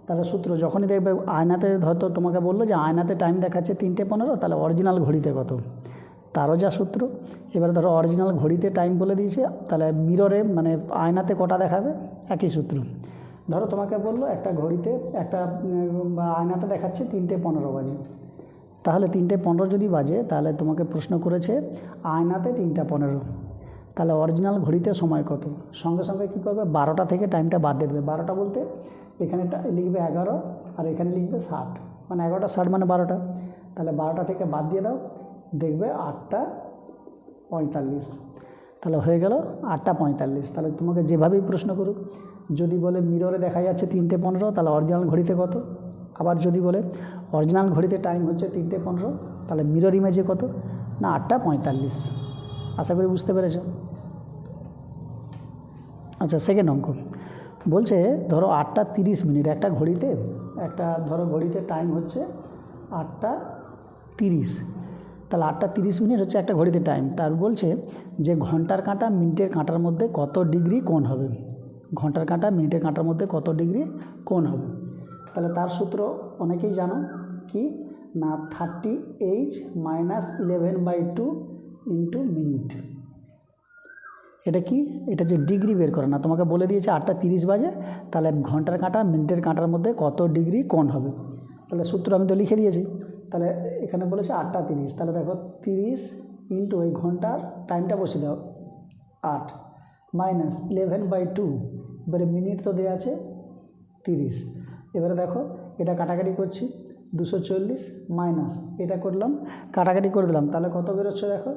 তাহলে সূত্র যখনই দেখবে আয়নাতে হয়তো তোমাকে বললো যে আয়নাতে টাইম দেখাচ্ছে 3:15, তাহলে অরিজিনাল ঘড়িতে কত, তারও যা সূত্র। এবারে ধরো অরিজিনাল ঘড়িতে টাইম বলে দিয়েছে, তাহলে মিররে মানে আয়নাতে কটা দেখাবে, একই সূত্র। ধরো তোমাকে বললো একটা ঘড়িতে একটা আয়নাতে দেখাচ্ছে 3:15 বাজে, তাহলে 3:15 যদি বাজে তাহলে তোমাকে প্রশ্ন করেছে আয়নাতে 3:15, তাহলে অরিজিনাল ঘড়িতে সময় কত। সঙ্গে সঙ্গে কী করবে, 12টা থেকে টাইমটা বাদ দিয়ে দেবে। 12টা বলতে এখানে লিখবে 11 আর এখানে লিখবে 60, মানে 11টা 60 মানে 12টা। তাহলে 12টা থেকে বাদ দিয়ে দাও, দেখবে 8:45, তাহলে হয়ে গেল 8:45। তাহলে তোমাকে যেভাবেই প্রশ্ন করুক, যদি বলে মিররে দেখা যাচ্ছে 3:15, তাহলে অরিজিনাল ঘড়িতে কত। আবার যদি বলে অরিজিনাল ঘড়িতে টাইম হচ্ছে 3:15, তাহলে মিরর ইমেজে কত না 8:45। আশা করি বুঝতে পেরেছ। আচ্ছা, সেকেন্ড অঙ্ক বলছে ধরো 8:30 একটা ঘড়িতে, একটা ধরো ঘড়িতে টাইম হচ্ছে 8:30, তাহলে 8:30 হচ্ছে একটা ঘড়িতে টাইম। তার বলছে যে ঘন্টার কাঁটা মিনিটের কাঁটার মধ্যে কত ডিগ্রি কোণ হবে, ঘন্টার কাঁটা মিনিটের কাঁটার মধ্যে কত ডিগ্রি কোণ হবে। তাহলে তার সূত্র অনেকেই জানো কি না, 30h - 11/2 ইন্টু মিনিট। এটা কি, এটা যে ডিগ্রি বের করে না, তোমাকে বলে দিয়েছে 8:30 বাজে, তাহলে ঘন্টার কাঁটা মিনিটের কাঁটার মধ্যে কত ডিগ্রি কোণ হবে। তাহলে সূত্র আমি তো লিখে দিয়েছি, তাহলে এখানে বলেছে 8:30, তাহলে দেখো 30 ইন্টু ওই ঘন্টার টাইমটা বসে দাও 8 মাইনাস 11/2, এবারে মিনিট তো দেওয়া আছে 30। এবারে দেখো এটা কাটাকাটি করছি, 240 মাইনাস এটা করলাম, কাটাকাটি করে দিলাম, তাহলে কত বেরোচ্ছে দেখো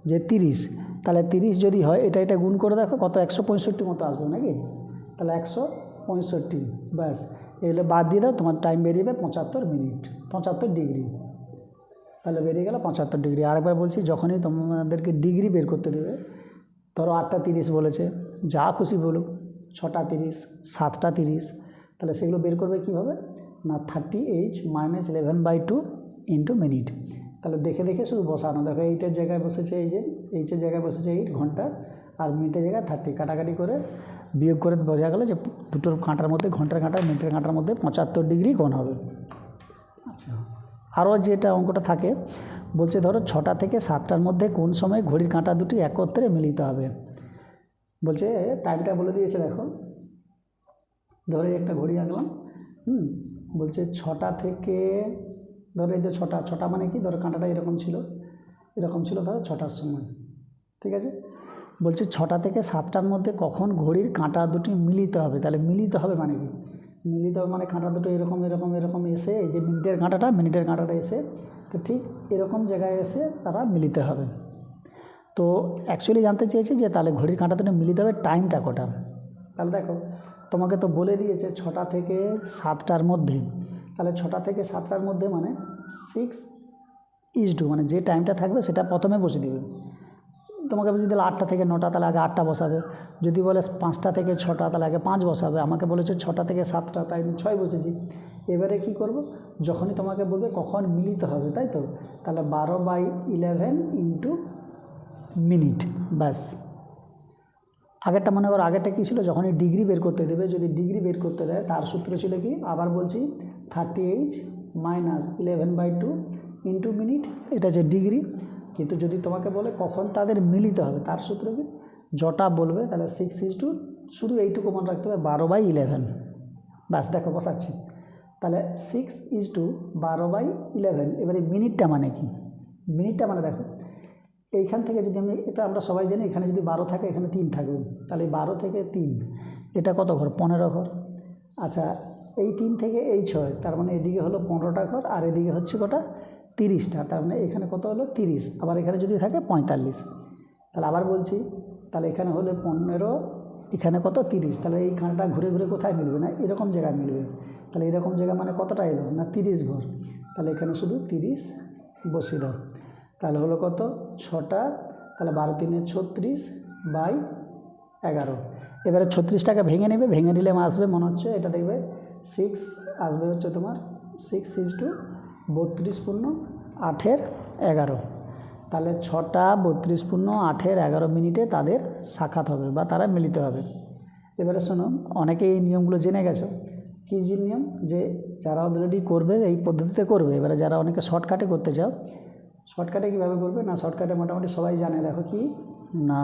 যে 30। তাহলে 30 যদি হয় এটা গুণ করে দেখো কত, 165 মতো আসবে নাকি, তাহলে 165, ব্যাস এগুলো বাদ দিয়ে দাও, তোমার টাইম বেরিয়ে যাবে 75 মিনিট, 75 ডিগ্রি। তাহলে বেরিয়ে গেল 75 ডিগ্রি। আরেকবার বলছি, যখনই তোমাদেরকে ডিগ্রি বের করতে দেবে, ধরো 8:30 বলেছে, যা খুশি বলুক, 6:30, 7:30, তাহলে সেগুলো বের করবে কীভাবে না 30h - 11/2 ইন্টু মিনিট। তাহলে দেখে দেখে শুধু বসানো, দেখো 8-এর জায়গায় বসেছে এই যে, এইচের জায়গায় বসেছে 8 ঘন্টা, আর মিনিটের জায়গায় 30, কাটাকাটি করে বিয়োগ করে বোঝা গেল যে দুটোর কাঁটার মধ্যে, ঘন্টার কাঁটা মিনিটের কাঁটার মধ্যে 75 ডিগ্রি কোণ হবে। আচ্ছা, আরও যেটা অঙ্কটা থাকে বলছে ধরো 6টা থেকে 7টার মধ্যে কোন সময় ঘড়ির কাঁটা দুটি একত্রে মিলিত হবে। বলছে টাইমটা বলে দিয়েছে, দেখো ধরো একটা ঘড়ি আঁকলাম, বলছে 6টা থেকে, ধরো এই যে 6টা মানে কি, ধরো কাঁটাটা এরকম ছিল ধরো 6টার সময়, ঠিক আছে। বলছে 6টা থেকে 7টার মধ্যে কখন ঘড়ির কাঁটা দুটি মিলিত হবে। তাহলে মিলিত হবে মানে কি, মিলিত হবে মানে কাঁটা দুটো এরকম এরকম এরকম এসে, এই যে মিনিটের কাঁটাটা এসে, তো ঠিক এরকম জায়গায় এসে তারা মিলিত হবে। তো অ্যাকচুয়ালি জানতে চেয়েছি যে তাহলে ঘড়ির কাঁটা দুটো মিলিত হবে টাইমটা কটা। তাহলে দেখো তোমাকে তো বলে দিয়েছে 6টা থেকে 7টার মধ্যে, তাহলে 6টা থেকে 7টার মধ্যে মানে 6:2, মানে যে টাইমটা থাকবে সেটা প্রথমে বসে দিবে। তোমাকে যদি তাহলে 8টা থেকে 9টা, তাহলে আগে 8টা বসাবে। যদি বলে 5টা থেকে 6টা, তাহলে আগে 5 বসাবে। আমাকে বলেছে 6টা থেকে 7টা, তাই আমি 6 বসেছি। এবারে কি করব, যখনই তোমাকে বলবে কখন মিলিত হবে, তাই তো, তাহলে 12/11 ইন্টু মিনিট, ব্যাস। আগেরটা মনে করো, আগেরটা কী ছিল, যখনই ডিগ্রি বের করতে দেবে, যদি ডিগ্রি বের করতে দেয় তার সূত্র ছিল কি, আবার বলছি 30h - 11/2 ইন্টু মিনিট, এটা যে ডিগ্রি। কিন্তু যদি তোমাকে বলে কখন তাদের মিলিত হবে, তার সূত্র কি, যটা বলবে তাহলে 6:2, শুধু এইটুকু মনে রাখতে হবে 12/11, ব্যাস। দেখো বসাচ্ছি, তাহলে 6:12/11। এবারে মিনিটটা মানে কি, মিনিটটা মানে দেখো এইখান থেকে যদি আমি, এটা আমরা সবাই জানি, এখানে যদি 12 থাকে এখানে 3 থাকবে, তাহলে 12 থেকে 3 এটা কত ঘর, 15 ঘর। আচ্ছা, এই 3 থেকে এই 6, তার মানে এদিকে হলো 15টা ঘর, আর এদিকে হচ্ছে কটা 30টা, তার মানে এখানে কত হলো 30, আবার এখানে যদি থাকে 45। তাহলে আবার বলছি, তাহলে এখানে হলে 15, এখানে কত 30, তাহলে এই কাঁটাটা ঘুরে ঘুরে কোথায় মিলবে না এরকম জায়গায় মিলবে। তাহলে এরকম জায়গা মানে কতটা এলো না 30 ঘর, তাহলে এখানে শুধু 30 বসিয়ে দাও। তাহলে হলো কত 6টা, তাহলে 12 × 3 = 36/11। এবারে 36টাকে ভেঙে নেবে, ভেঙে নিলে আসবে মনে হচ্ছে, এটা দেখবে 6 আসবে হচ্ছে তোমার 6:32 তাহলে 6টা 32 8 মিনিটে তাদের সাক্ষাৎ হবে বা তারা মিলিত হবে। এবারে শোনো, অনেকে এই নিয়মগুলো জেনে গেছো, কী যে নিয়ম, যে যারা অলরেডি করবে এই পদ্ধতিতে করবে, এবারে যারা অনেকে শর্টকাটে করতে চাও, শর্টকাটে কীভাবে করবে না, শর্টকাটে মোটামুটি সবাই জানে। দেখো কি না,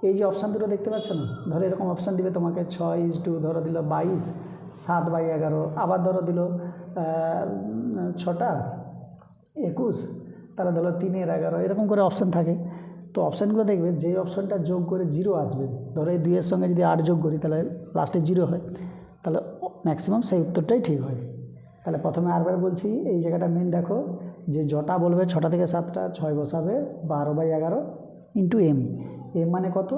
এই যে অপশান দুটো দেখতে পাচ্ছ না, ধরো এরকম অপশান দিবে তোমাকে 6:, ধরো দিল 22, 7/11, আবার ধরো দিল 6টা 21, তাহলে ধরো 3-11, এরকম করে অপশান থাকে। তো অপশানগুলো দেখবে যে অপশানটা যোগ করে 0 আসবে, ধরো এই 2-এর সঙ্গে যদি 8 যোগ করি তাহলে লাস্টে 0 হয়, তাহলে ম্যাক্সিমাম সেই উত্তরটাই ঠিক হয়। তাহলে প্রথমে আরবার বলছি, এই জায়গাটা মেন দেখো, যে জটা বলবে 6টা থেকে 7টা, 6 বসাবে 12/11 ইন্টু এম। এম মানে কত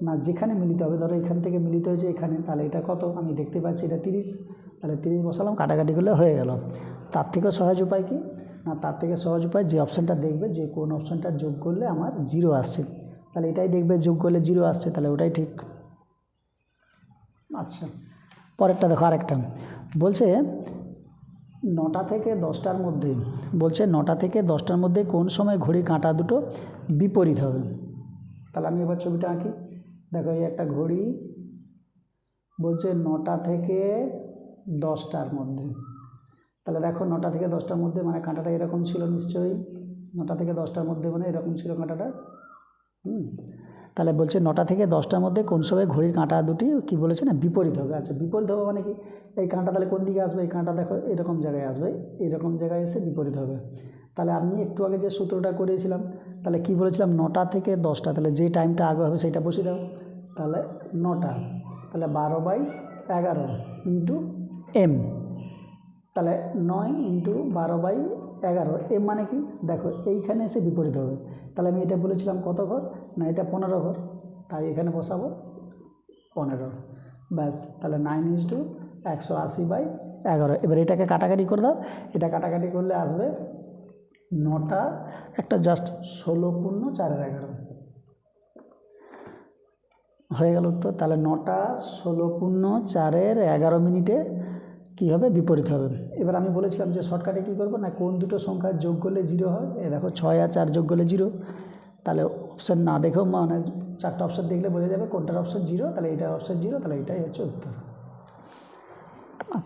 না, যেখানে মিলিত হবে, ধরো এখান থেকে মিলিত হয়েছে এখানে, তাহলে এটা কত আমি দেখতে পাচ্ছি এটা 30, তাহলে 30 বসালাম, কাটাকাটি করলে হয়ে গেল। তার থেকেও সহজ উপায় কি না, তার থেকে সহজ উপায় যে অপশানটা দেখবে যে কোন অপশানটা যোগ করলে আমার 0 আসছে, তাহলে এটাই দেখবে যোগ করলে 0 আসছে, তাহলে ওটাই ঠিক। আচ্ছা, পরেরটা দেখো, আরেকটা বলছে 9টা থেকে 10টার মধ্যে, বলছে 9টা থেকে 10টার মধ্যে কোন সময় ঘড়ির কাঁটা দুটো বিপরীত হবে। তাহলে আমি এবার ছবিটা আঁকি। দেখো এই একটা ঘড়ি, বলছে 9টা থেকে 10টার মধ্যে, তাহলে দেখো 9টা থেকে 10টার মধ্যে মানে কাঁটাটা এরকম ছিল নিশ্চয়ই, 9টা থেকে 10টার মধ্যে মানে এরকম ছিল কাঁটাটা। তাহলে বলছে 9টা থেকে 10টার মধ্যে কোন সময় ঘড়ির কাঁটা দুটি কী বলেছে না বিপরীত হবে। আচ্ছা, বিপরীত হবে মানে কি, এই কাঁটা তাহলে কোন দিকে আসবে, এই কাঁটা দেখো এরকম জায়গায় আসবে, এরকম জায়গায় এসে বিপরীত হবে। তাহলে আমি একটু আগে যে সূত্রটা করেছিলাম, তাহলে কি বলেছিলাম 9টা থেকে 10টা, তাহলে যে টাইমটা আগে হবে সেইটা বসিয়ে দাও, তাহলে 9টা, তাহলে 12/11 ইন্টু এম, তাহলে 9 ইন্টু 12/11, এম মানে কি দেখো এইখানে এসে বিপরীত হবে। তাহলে আমি এটা বলেছিলাম কত ঘর না, এটা 15 ঘর, তাই এখানে বসাবো 15, ব্যাস। তাহলে 9:180/11। এবার এটাকে কাটাকাটি করে দাও, এটা কাটাকাটি করলে আসবে 9টা একটা জাস্ট 16 পূর্ণ 4/11 হয়ে গেল উত্তর। তাহলে 9টা 16 পূর্ণ 4/11 মিনিটে কী হবে বিপরীত হবে। এবার আমি বলেছিলাম যে শর্টকাটে কী করবো না, কোন দুটো সংখ্যা যোগ করলে 0 হয়, এ দেখো 6 আর 4 যোগ করলে 0, তাহলে অপশান না দেখেও মানে 4টা অপশান দেখলে বোঝা যাবে কোনটার অপশান 0, তাহলে এইটার অপশান 0, তাহলে এটাই হচ্ছে উত্তর।